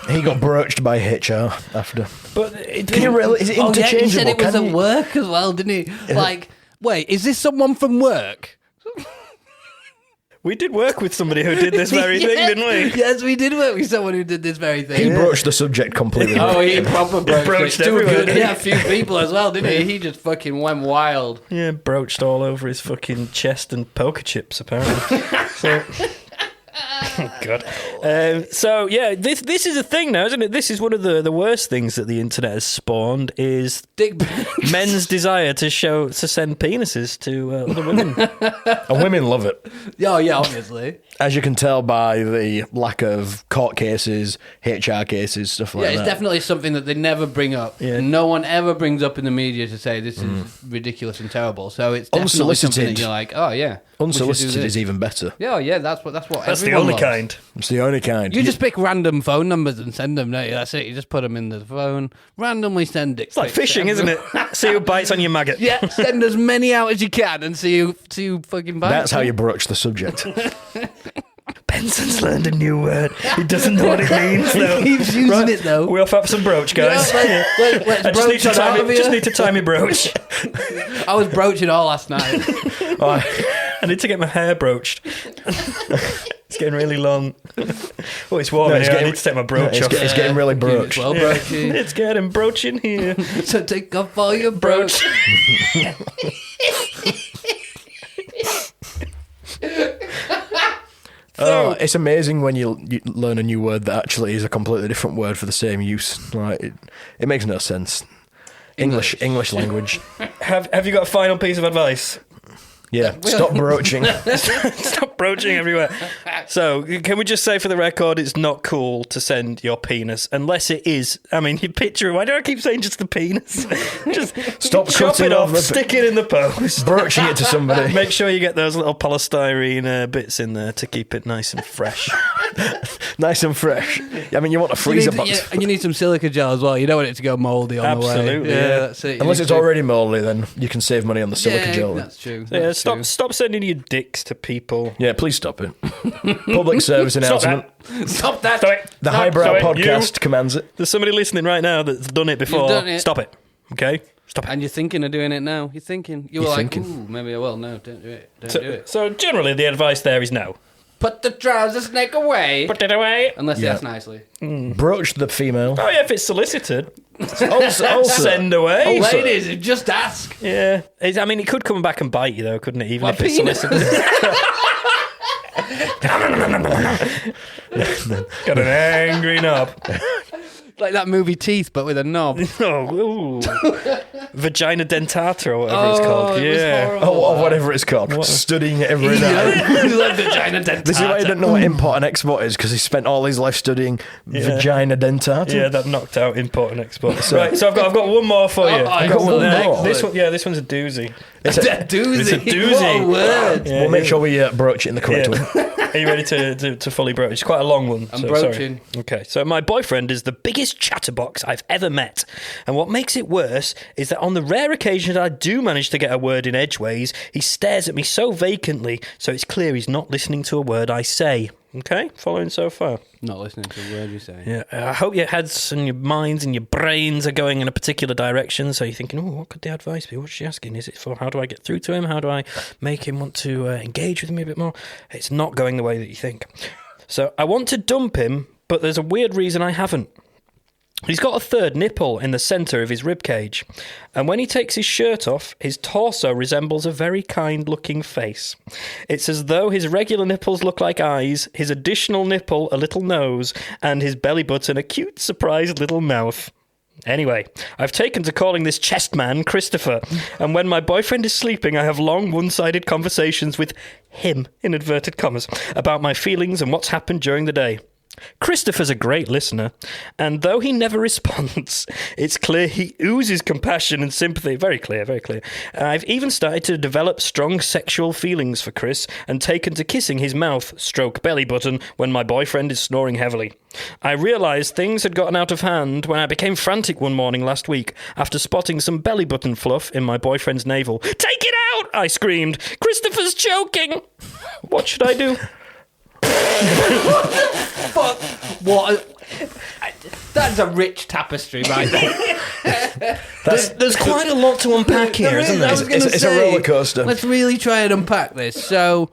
He got broached by HR after. But it Can you really? Is it Oh, yeah, interchangeable? he said it was Can at you- work as well, didn't he? Like, wait, is this someone from work? we did work with somebody who did this very thing, didn't we? Yes, we did work with someone who did this very thing. He broached the subject completely. Oh, he proper broached it. Too everyone, good. didn't He he? had a few people as well, didn't he? He just fucking went wild. Yeah, broached all over his fucking chest and poker chips, apparently. So, God. So yeah, this is a thing now, isn't it? This is one of the worst things that the internet has spawned is Dick pics. men's desire to send penises to other women. And women love it. Oh, yeah, obviously. As you can tell by the lack of court cases, HR cases, stuff like Yeah, that. it's definitely something that they never bring up. Yeah. No one ever brings up in the media to say this is ridiculous and terrible. So it's definitely something that you're like, oh, yeah. Unsolicited is even better. Yeah, yeah, that's what That's the everyone only loves. kind. It's the only kind. You just pick random phone numbers and send them, don't you? That's it. You just put them in the phone, randomly send dick It's like pics. fishing, isn't it? See who bites on your maggot. Yeah, send as many out as you can and see who fucking bites. That's how you broach the subject. Benson's learned a new word. He doesn't know what it means, though. He keeps using it, though. We off up some brooch, guys. Yeah, let's I broach it out of here. just need to tie me brooch. I was broaching all last night. I need to get my hair broached. It's getting really long. Oh, it's warm in here. I need to take my brooch off. It's getting really broached. Well, broachy. It's getting broaching here. So take off all your brooch. Oh, it's amazing when you learn a new word that actually is a completely different word for the same use. Like it makes no sense. English language. Have you got a final piece of advice? Yeah, stop broaching. Stop broaching everywhere. So, can we just say for the record, it's not cool to send your penis unless it is. I mean, you picture. Why do I keep saying just the penis? Just Stop chop cutting it off, off stick it in the post, Broaching it to somebody. Make sure you get those little polystyrene bits in there to keep it nice and fresh. Nice and fresh. I mean, you want a freezer box. And you need some silica gel as well. You don't want it to go mouldy on the way. Absolutely, yeah. That's it. Unless it's already mouldy, then you can save money on the silica gel. That's true. Yeah, That's true. stop sending your dicks to people. Yeah, please stop it. Public service announcement. Stop that. Stop it. The No, Highbrow stop it. Podcast commands it. There's somebody listening right now that's done it before. done it. Stop it. Okay? Stop it. And you're thinking of doing it now. You're thinking. You were You're like, thinking. ooh, maybe I will. No, don't do it. Don't do it. So generally, the advice there is no. Put the trouser snake away. Put it away. Unless you Yeah. ask nicely. Broach the female. Oh yeah, if it's solicited, Also, send away. Also- Ladies, just ask. Yeah, I mean, it could come back and bite you though, couldn't it? Even My if it's penis. solicited. Got an angry knob. Like that movie Teeth, but with a knob. Oh, ooh. Vagina dentata or whatever it's Oh, called. it was Yeah. horrible. or whatever it's called. Studying it every night. Vagina dentata. This is why you don't know what import and export is, because he spent all his life studying vagina dentata. Yeah, that knocked out import and export. Right, so I've got one more for you. Oh, I've got one more. This one's a doozy. It's It's a, a doozy. It's a doozy. What a word. Yeah, we'll make sure we broach it in the correct way. Are you ready to fully broach? It's quite a long one. I'm so broaching. Sorry. Okay, so my boyfriend is the biggest chatterbox I've ever met. And what makes it worse is that on the rare occasions I do manage to get a word in edgeways, he stares at me so vacantly, so it's clear he's not listening to a word I say. Okay, following so far. Not listening to a word you say. Yeah, I hope your heads and your minds and your brains are going in a particular direction. So you're thinking, oh, what could the advice be? What's she asking? Is it for how do I get through to him? How do I make him want to engage with me a bit more? It's not going the way that you think. So I want to dump him, but there's a weird reason I haven't. He's got a third nipple in the centre of his ribcage, and when he takes his shirt off, his torso resembles a very kind-looking face. It's as though his regular nipples look like eyes, his additional nipple a little nose, and his belly button a cute, surprised little mouth. Anyway, I've taken to calling this chest man Christopher, and when my boyfriend is sleeping, I have long, one-sided conversations with him, in inverted commas, about my feelings and what's happened during the day. Christopher's a great listener, and though he never responds, it's clear he oozes compassion and sympathy. Very clear, very clear. I've even started to develop strong sexual feelings for Chris and taken to kissing his mouth, stroke belly button, when my boyfriend is snoring heavily. I realised things had gotten out of hand when I became frantic one morning last week after spotting some belly button fluff in my boyfriend's navel. "Take it out!" I screamed. "Christopher's choking!" What should I do? Fuck. What? That's a rich tapestry, right there. There's quite a lot to unpack here, isn't there? I was gonna It's a say, roller coaster. Let's really try and unpack this. So,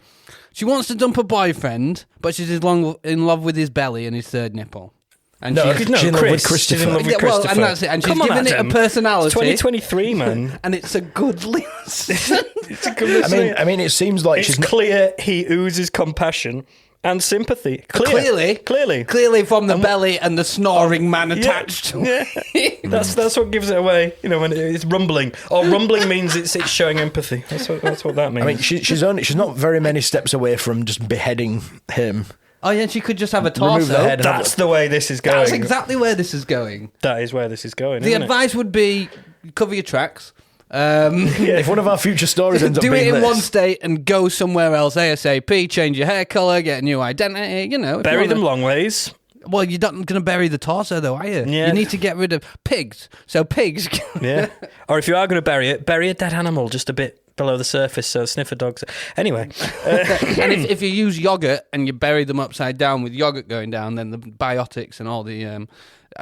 she wants to dump her boyfriend, but she's in love with his belly and his third nipple. And No, she's, she's in love with Chris. She's in love Christopher. with Yeah, well, Christopher. and that's it. And she's Come on, given it a Adam. personality. It's 2023, man. And it's a good list. It's a good I mean, it seems like it's she's not. clear he oozes compassion. and sympathy. Clearly from the belly and the snoring man attached. Yeah, that's what gives it away. You know, when it's rumbling. Or rumbling means it's showing empathy. That's what that means. I mean, she's not very many steps away from just beheading him. Oh yeah, she could just have a torso. Remove the head. That's the way this is going. That's exactly where this is going. That is where this is going. The advice would be cover your tracks. If one of our future stories ends up do being it in this, one state and go somewhere else ASAP. Change your hair color, get a new identity. You know, bury them long ways. Well, you're not going to bury the torso, though, are you? Yeah. You need to get rid of pigs. So pigs. Yeah. Or if you are going to bury a dead animal just a bit below the surface, so sniffer dogs. Anyway. And if you use yogurt and you bury them upside down with yogurt going down, then the biotics and all the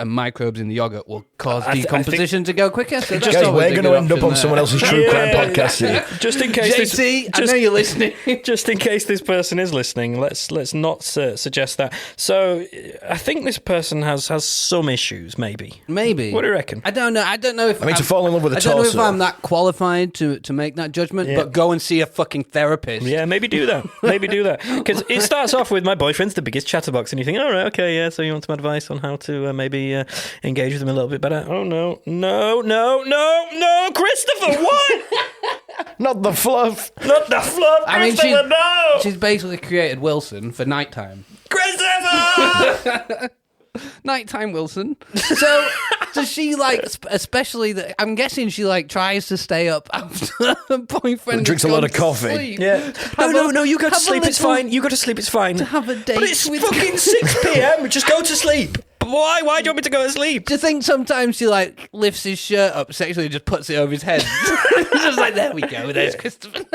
microbes in the yogurt will cause decomposition to go quicker. So guys, we're going to end up on someone else's true crime podcast here. Just in case JT, I know you're listening. Just in case this person is listening, let's not suggest that. So I think this person has some issues, maybe. Maybe. What do you reckon? I don't know if to fall in love with a torso. I don't know if I'm that qualified to make that judgment, but go and see a fucking therapist. Yeah, maybe do that. Because it starts off with my boyfriend's the biggest chatterbox, and you think, all right, okay, yeah, so you want some advice on how to maybe engage with them a little bit better. Oh, no, Christopher, what? Not the fluff. I mean, Christopher, no! She's basically created Wilson for nighttime. Christopher! Nighttime Wilson. So does she especially I'm guessing she tries to stay up after her boyfriend drinks a lot of coffee. Sleep. Yeah. No, you go to sleep, it's fine. You go to sleep, it's fine. To have a date but it's with fucking 6 p.m. Just go to sleep. Why do you want me to go to sleep? Do you think sometimes she lifts his shirt up sexually and just puts it over his head? Just there we go, there's Christopher.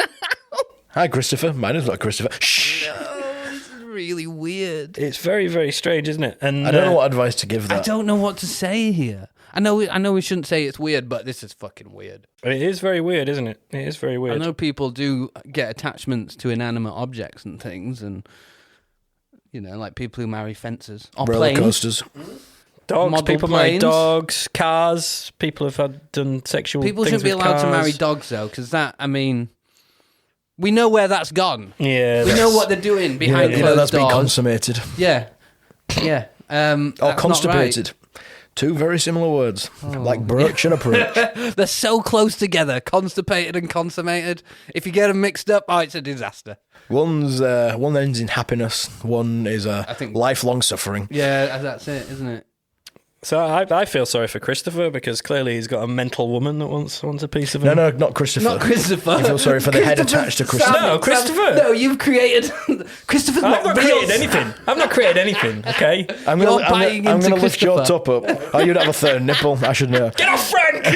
Hi, Christopher. My name's not Christopher. Shh. No, this is really weird. It's very, very strange, isn't it? And I don't know what advice to give that. I don't know what to say here. I know we shouldn't say it's weird, but this is fucking weird. It is very weird, isn't it? It is very weird. I know people do get attachments to inanimate objects and things, and like people who marry fences or roller planes. coasters. Dogs, Model people marry planes. dogs, cars, people have done sexual People things shouldn't be with allowed to cars. marry dogs, though, because we know where that's gone. Yeah. We know what they're doing behind closed that's doors. been consummated. Yeah. Or constipated. Two very similar words, like brooch and approach. They're so close together, constipated and consummated. If you get them mixed up, it's a disaster. One ends in happiness, one is lifelong suffering. Yeah, that's it, isn't it? So I feel sorry for Christopher because clearly he's got a mental woman that wants a piece of him. No, not Christopher. Not Christopher. I feel sorry for the head attached to Christopher. No, Christopher. No, you've created... Christopher's I've not not real. created anything. I've not created anything, okay? I'm You're going buying to into lift your Christopher. top up. Oh, you'd have a third nipple. I should know. Get off, Frank!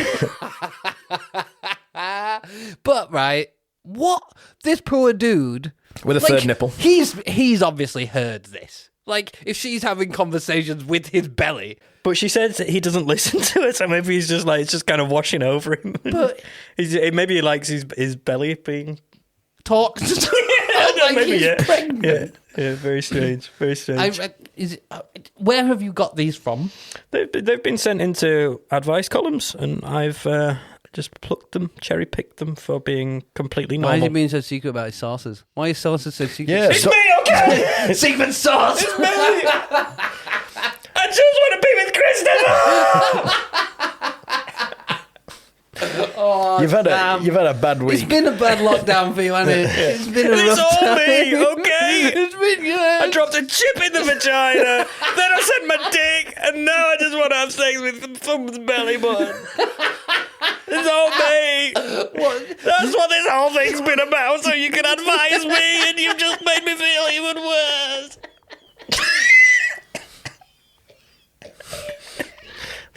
But, right, what? This poor dude... With a third nipple. He's obviously heard this. If she's having conversations with his belly... But she said that he doesn't listen to it, so maybe he's just it's just kind of washing over him. But maybe he likes his belly being talked. maybe he's pregnant. Yeah, very strange, very strange. Where have you got these from? They've been sent into advice columns, and I've just plucked them, cherry picked them for being completely normal. Why is he being so secret about his sauces? Why are his sauces so secret? Yeah, It's me, okay? Secret sauce. It's me. I just want to be with Christopher. you've had a bad week. It's been a bad lockdown for you, hasn't it? It's been a rough It's all time. me, okay? It's been good. I dropped a chip in the vagina, then I said my dick, and now I just want to have sex with someone's belly button. It's all me. That's what this whole thing's been about, so you can advise me, and you've just made me feel even worse.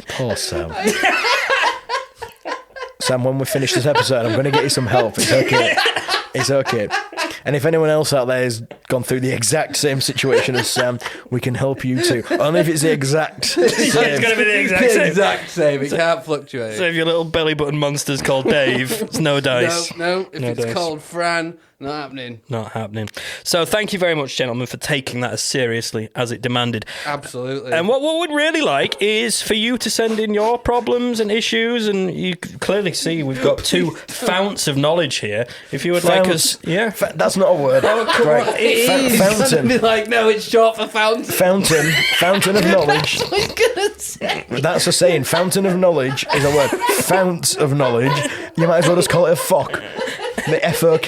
Poor Sam. Sam, when we finish this episode, I'm going to get you some help. It's okay. It's okay. And if anyone else out there has gone through the exact same situation as Sam, we can help you too. Only if it's the exact same. It's going to be the exact same. Exact same. It can't fluctuate. So if your little belly button monster's called Dave, it's no dice. No. If No it's dice. called Fran, not happening. Not happening. So thank you very much, gentlemen, for taking that as seriously as it demanded. Absolutely. And what we'd really like is for you to send in your problems and issues, and you can clearly see we've got two founts of knowledge here. If you would like us... Yeah. That's not a word. It is. Fountain. Be like, no, it's short for fountain. Fountain of knowledge. I was gonna say. That's a saying. Fountain of knowledge is a word. Fount of knowledge. You might as well just call it a fuck. The FOK.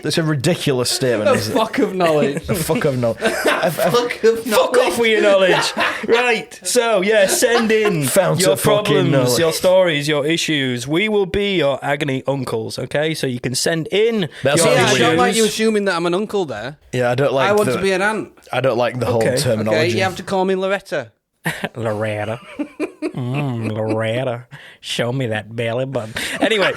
That's a ridiculous statement. A fuck of knowledge. A fuck of knowledge. Fuck of knowledge. Fuck off with your knowledge. Right. So, yeah, send in Found your a fucking problems, knowledge. your stories, your issues. We will be your agony uncles, okay? So you can send in That's your how Yeah, I we don't issues. like you assuming that I'm an uncle there. Yeah, I don't like. I want to be an aunt. I don't like the whole Okay. terminology. Okay, you have to call me Loretta. Loretta. Loretta. Show me that belly button. Anyway,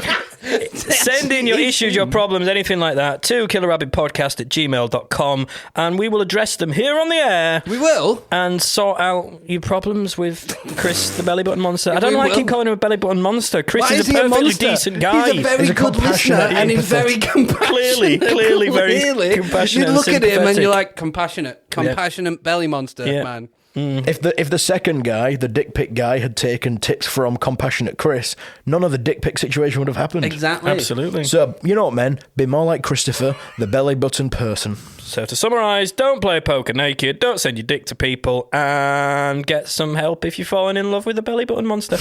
send in your issues, your problems, anything like that to killerrabbitpodcast@gmail.com and we will address them here on the air. We will. And sort out your problems with Chris the belly button monster. I don't know why I keep calling him a belly button monster. Chris Why is he a perfectly monster? decent guy. He's a very He's a good listener compassionate, and he's very compassionate. Clearly very compassionate You look and at him and sympathetic. you're like, compassionate belly monster, Yeah. man. If the second guy, the dick pic guy, had taken tips from compassionate Chris, none of the dick pic situation would have happened. Exactly. Absolutely. So, you know what, men? Be more like Christopher, the belly button person. So to summarise, don't play poker naked, don't send your dick to people, and get some help if you're falling in love with a belly button monster.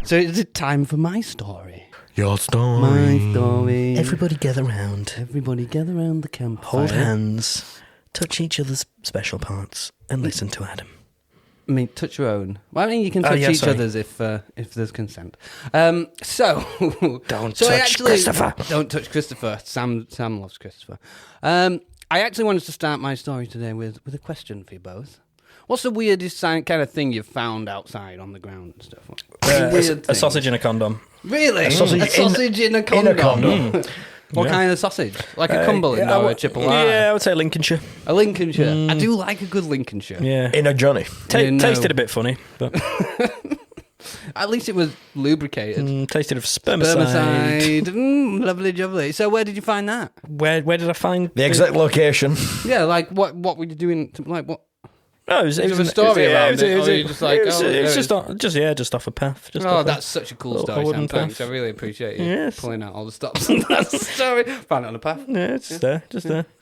So is it time for my story? Your story. My story. Everybody gather round, Everybody gather around the campfire. hold hands, touch each other's special parts, and listen to Adam. I mean, touch your own. Well, I mean, you can touch yeah, each sorry. other's if there's consent. Don't so touch Christopher. Don't touch Christopher. Sam loves Christopher. I actually wanted to start my story today with a question for you both. What's the weirdest kind of thing you've found outside on the ground and stuff? A sausage in a condom. Really? A sausage in a condom. in a condom. What kind of sausage? Like a Cumberland or a Chippewa? Yeah, I would say Lincolnshire. A Lincolnshire. I do like a good Lincolnshire. Yeah. In a Johnny. No. Tasted a bit funny, but At least it was lubricated. tasted of spermicide. Spermicide. Lovely jubbly. So where did you find that? Where did I find The exact location. Yeah, like what were you doing? Like what? No, it was a story around it, or were you just like, it's oh, there it just off a path. Just Oh, off a- that's such a cool a story, Sam. wooden Thanks. path. I really appreciate you Yes. pulling out all the stops. That's the story. Found it on the path. Yeah, it's just there.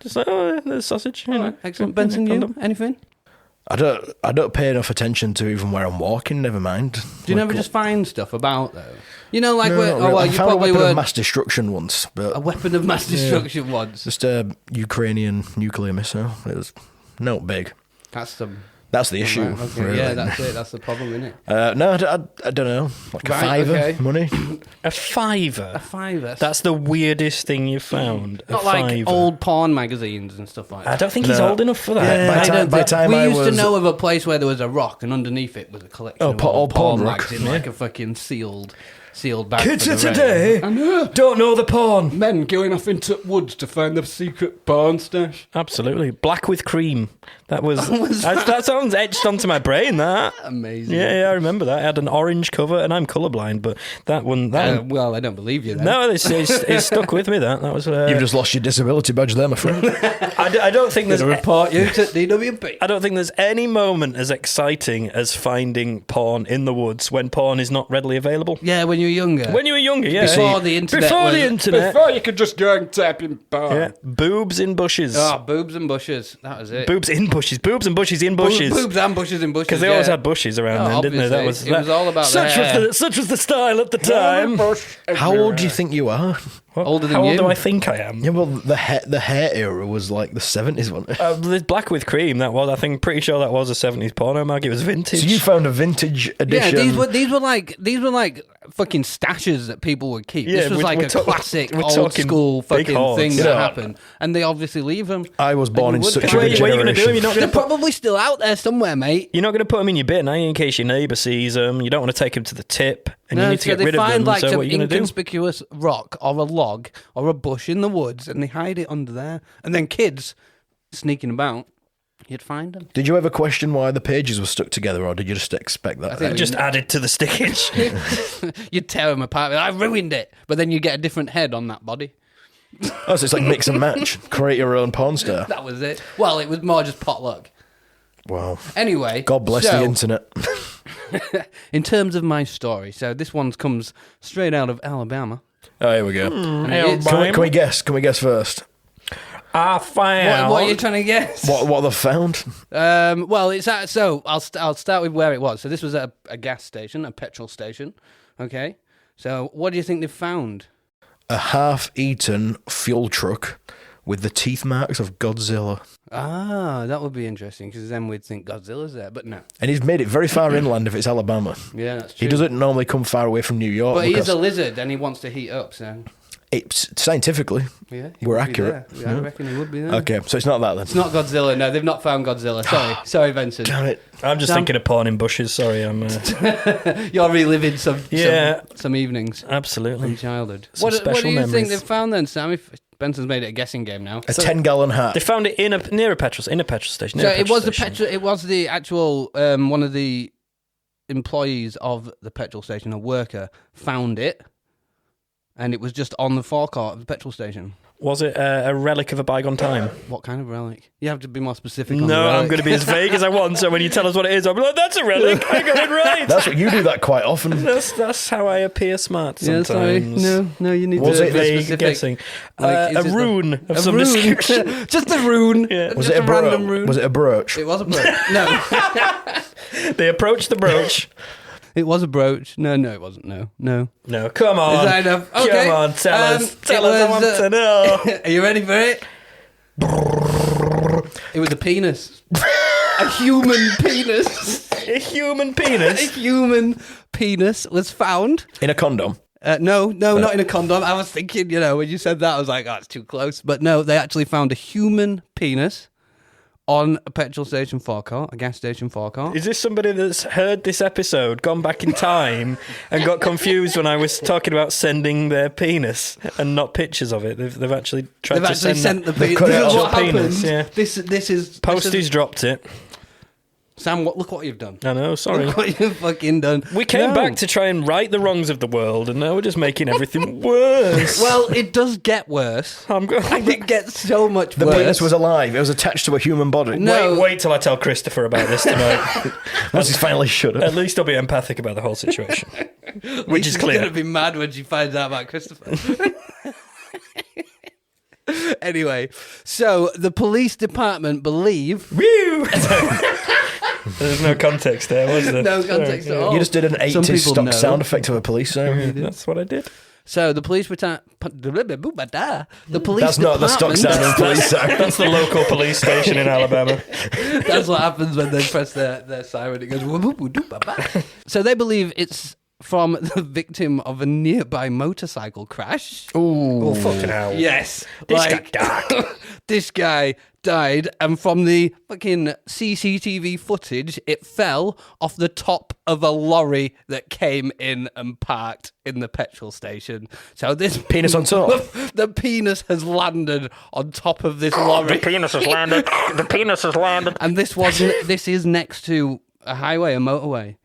Just like, oh, yeah, there's sausage. You All know. right, excellent. Benson, you? Anything? I don't pay enough attention to even where I'm walking, never mind. Do you never just find stuff about, though? You know, like, No, where, not oh, really. well, I you found a probably weapon were of mass destruction once, a but weapon of mass destruction once. just a Ukrainian nuclear missile. It was not big. That's the issue. Right, okay. Really. Yeah, that's it. That's the problem, isn't it? No, I don't know. Like Right, a fiver okay. money. A fiver. A fiver. That's the weirdest thing you've found. not a like fiver. old porn magazines and stuff like I that. don't think he's No. old enough for that. Yeah, by the time we I used to was- know of a place where there was a rock, and underneath it was a collection of old porn rock. mags in like a fucking sealed bag. Kids for of the today rain. don't know the porn. Men going off into woods to find the secret porn stash. Absolutely. Black with cream. That sounds etched onto my brain, that. Amazing. Yeah, I remember that. It had an orange cover, and I'm colourblind, but that one... Well, I don't believe you then. No, it's stuck with me, that. That was... You've just lost your disability badge there, my friend. I don't think there's... report you to DWP. I don't think there's any moment as exciting as finding porn in the woods when porn is not readily available. Yeah, when you were younger. When you were younger, yeah. Before the internet Before was- the internet. Before you could just go and tap in porn. Yeah. Boobs in bushes. Oh, boobs and bushes. That was it. Boobs in bushes. Boobs and bushes in bushes. Boobs and bushes in bushes. Because they always had bushes around then, didn't they? That was Obviously. It was all about the hair. Such was the style at the time. How old do you think you are? Older than How old you. do I think I am? Yeah, well, the hair era was like the 70s, wasn't it? The Black with Cream, that was, I think, pretty sure that was a 70s porno mag. It was vintage. So you found a vintage Yeah, edition. these were like fucking stashes that people would keep. Yeah, This was like a classic we're old talking school big fucking hoards. thing that Yeah. happened, and they obviously leave them. I was born in would such a kind good of- What are you going to do? generation. You're not They're going to probably still out there somewhere, mate. You're not going to put them in your bin, are you, in case your neighbour sees them? You don't want to take them to the tip, and you No, need to so get they rid of find them. like So some what are you going to do? inconspicuous rock or a log or a bush in the woods, and they hide it under there, and then kids sneaking about, you'd find them. Did you ever question why the pages were stuck together, or did you just expect that? think- Just added to the stickage. You'd tear them apart. I ruined it, but then you get a different head on that body. Oh, so it's like mix and match. Create your own porn star. That was it. Well, it was more just potluck. Wow. Anyway, God bless so, the internet. In terms of my story, so this one comes straight out of Alabama. Oh, here we go. Can we guess? Can we guess first? I found. What are you trying to guess? What they found? Well, it's at, so I'll start with where it was. So this was at a gas station, a petrol station. Okay. So what do you think they've found? A half-eaten fuel truck with the teeth marks of Godzilla. Ah, that would be interesting because then we'd think Godzilla's there, but no. And he's made it very far inland if it's Alabama. Yeah, that's true. He doesn't normally come far away from New York. But he is a lizard and he wants to heat up, so... It's scientifically, yeah, we're accurate. Yeah, I reckon he would be there. Okay, so it's not that then. It's not Godzilla. No, they've not found Godzilla. Sorry, Benson. Damn it. I'm just thinking of porn in bushes. Sorry, I'm... You're reliving some evenings. Absolutely. From childhood. Some What do special you think memories. they've found then, Sam? If Benson's made it a guessing game now. A 10-gallon hat. They found it near a petrol station. So it was it was the actual one of the employees of the petrol station, a worker, found it, and it was just on the forecourt of the petrol station. Was it a relic of a bygone time? What kind of relic? You have to be more specific. On the No, relic. I'm going to be as vague as I want. So when you tell us what it is, I'll be like, "That's a relic. I got it right." That's what you do that quite often. That's how I appear smart Yeah, sometimes. sorry. No, you need Was to it be Vague specific. guessing. Like, is A it rune of a some rune. description. Just a rune. Yeah. Was Just it a random rune. Was it a brooch? It was a brooch. No. They approached the brooch. It was a brooch. No, it wasn't. No. No, come on. Is that enough? Okay. Come on, tell us. Tell it us. I was, want to know. Are you ready for it? It was a penis. A human penis. A human A penis. human penis was found. In a condom? No, not in a condom. I was thinking, when you said that, I was like, oh, it's too close. But no, they actually found a human penis on a petrol station forecourt, a gas station forecourt. Is this somebody that's heard this episode, gone back in time, and got confused when I was talking about sending their penis and not pictures of it? They've actually tried They've to actually send sent the penis. cut This it is off what the happened. penis, yeah. This is Posties dropped it. Sam, look what you've done. I know, sorry. Look what you've fucking done. We came No. back to try and right the wrongs of the world, and now we're just making everything worse. Well, it does get worse. I'm going. It gets so much The worse. penis was alive. It was attached to a human body. No. Wait till I tell Christopher about this tonight. Once he's finally shut At up. least I'll be empathic about the whole situation, which is She's clear. going to be mad when she finds out about Christopher. Anyway, so the police department believe... Woo! There's no context there, was there? No context at all. You just did an Some 80s people stock know. sound effect of a police sound. That's what I did. So the police the police That's not the stock department- sound of a police sound. That's the local police station in Alabama. That's what happens when they press their siren. It goes. "Woo-boo-boo-doo-ba-ba." So they believe it's from the victim of a nearby motorcycle crash. Oh, fucking hell. Yes, This got dark. This guy died, and from the fucking CCTV footage, it fell off the top of a lorry that came in and parked in the petrol station. So this Penis on top. the penis has landed on top of this lorry. penis has landed. The penis has landed. And this is next to a highway, a motorway.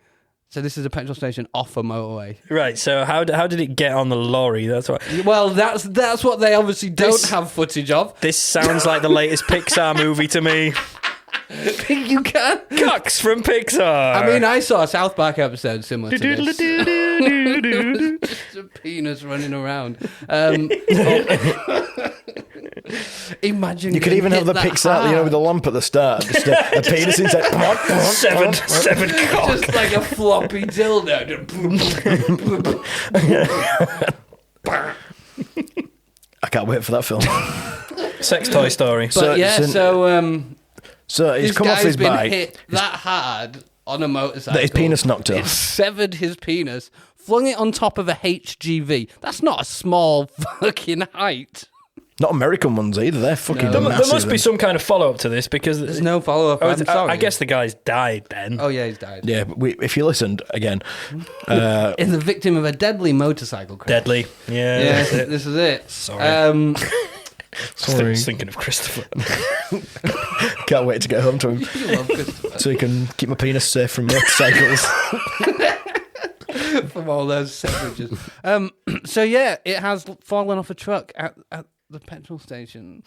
So this is a petrol station off a motorway. Right, so how did it get on the lorry? That's what. Well, that's what they obviously don't have footage of. This sounds like the latest Pixar movie to me. You can. Cocks from Pixar. I mean, I saw a South Park episode similar to this. Just a penis running around. Imagine You could even have the Pixar, with the lamp at the start. Just a penis inside. seven cock. just like a floppy dildo. I can't wait for that film. Sex toy story. But So he's this come off guy's his been bike. hit that hard on a motorcycle That his penis knocked It off. severed his penis, flung it on top of a HGV. That's not a small fucking height. Not American ones either. They're fucking There massive. must be some kind of follow up to this because There's no follow-up. I'm sorry. I guess the guy's died then. Oh, yeah, he's died. Yeah, but if you listened again, In the victim of a deadly motorcycle crash. Deadly. Yeah. Yeah, that's it. this is it. Sorry. sorry. I was thinking of Christopher. Can't wait to get home to him You love Christopher. so he can keep my penis safe from motorcycles. From all those sandwiches. So yeah, it has fallen off a truck at the petrol station.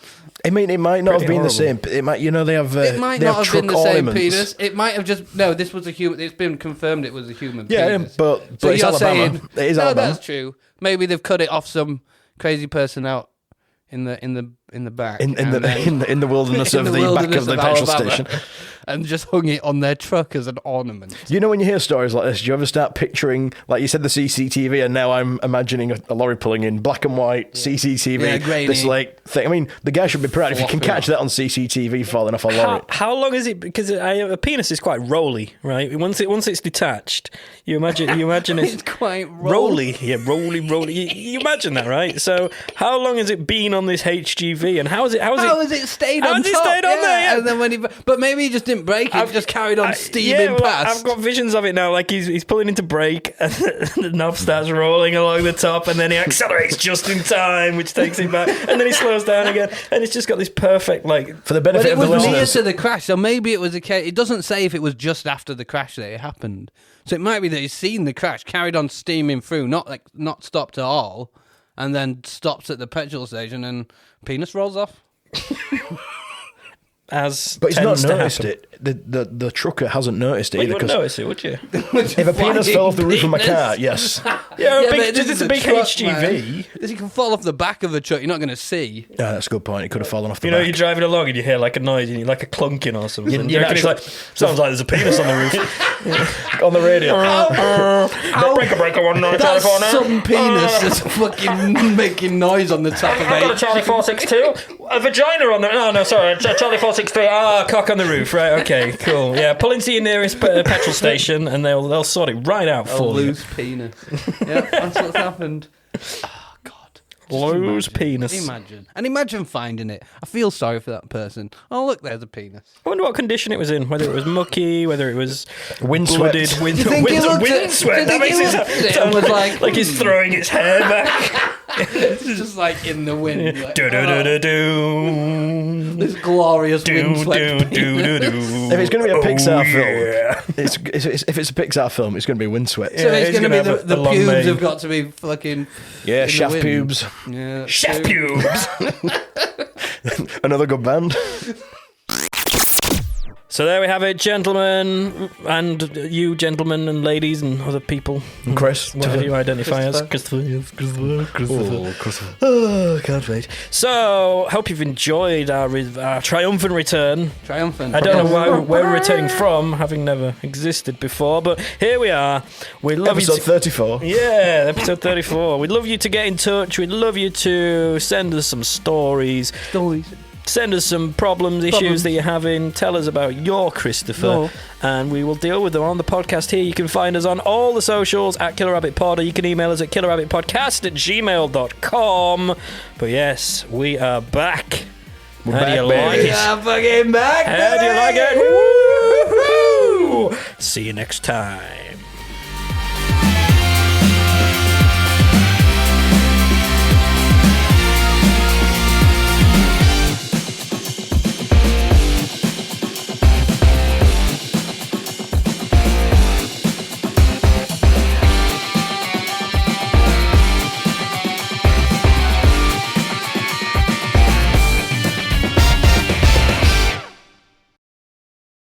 I mean, it might not have been horrible. the same. It might, they have. It might they not have been the same ornaments. penis. It might have just this was a human. It's been confirmed it was a human Yeah, penis. but So it's you're Alabama. saying It is no? Alabama. That's true. Maybe they've cut it off some crazy person out in the back in the wilderness in of the the back wilderness of the of petrol Alabama. station. and just hung it on their truck as an ornament. You know, when you hear stories like this, do you ever start picturing, like you said, the CCTV, and now I'm imagining a lorry pulling in, black and white CCTV, Yeah, grainy. this like thing. I mean, the guy should be proud if you can Floppy. catch that on CCTV falling off a lorry. How long is it? Because a penis is quite rolly, right? Once it's detached, you imagine It's it's quite rolly. Yeah, rolly. You imagine that, right? So how long has it been on this HGV, and how has it stayed How on has it top? stayed on there, yeah. And then but maybe he just didn't break it. He just carried on steaming past. I've got visions of it now. Like he's pulling into brake, and the knob starts rolling along the top, and then he accelerates just in time, which takes him back, and then he slows down again, and it's just got this perfect For the benefit of But the it was near listeners, to the crash, so maybe it was a case. It doesn't say if it was just after the crash that it happened. So it might be that he's seen the crash, carried on steaming through, not stopped at all, and then stops at the petrol station, and penis rolls off. but he's not noticed it. The trucker hasn't noticed it Well, you either. wouldn't 'Cause notice it, would you? if a penis fell off the roof of my car, yes. Yeah, but it's a big truck, HGV. man. If you can fall off the back of the truck, you're not going to see. Yeah, that's a good point. It could have fallen off the You know, back. you're driving along and you hear like a noise, and you like a clunking or something. You You reckon it's naturally- like, sounds like there's a penis on the roof. on the radio. breaker, 1 That's some penis that's fucking making noise on the top of it. Charlie 462. A vagina on there. No, sorry. Charlie 463. Cock on the roof. Right, okay, cool. Yeah, pull into your nearest petrol station and they'll sort it right out A for you. loose penis. Yeah, that's what's happened. Oh, God. Loose penis. Imagine finding it. I feel sorry for that person. Oh, look, there's a penis. I wonder what condition it was in. Whether it was mucky, whether it was Windswept. blooded, think he looked at- windswept. do you That think he makes looked at it it sound and was like, he's throwing its hair back. It's just like in the wind. Like, Do do do do do. this glorious Do windswept do penis. do do. If it's going to be a Pixar yeah. film, if it's a Pixar film, it's going to be windswept. So Yeah, it's he's going to gonna be have the a long pubes mane. have got to be fucking Yeah, in the shaft wind. pubes. Yeah, that's Chef true. pubes. Another good band. So there we have it, gentlemen, and you gentlemen and ladies and other people. And Chris. Whatever you identify as. Christopher. Oh, can't wait. So, hope you've enjoyed our triumphant return. Triumphant. I don't know where we're returning from, having never existed before, but here we are. We love Episode you. 34. Yeah, episode 34. We'd love you to get in touch. We'd love you to send us some stories. Send us some issues that you're having. Tell us about your Christopher, No. and we will deal with them on the podcast here. You can find us on all the socials at killerrabbitpod, or you can email us at killerrabbitpodcast@gmail.com. But yes, we are back. We're How do back, you baby. like it? Yeah, fucking back. How do you baby. like it? Woo-hoo! See you next time.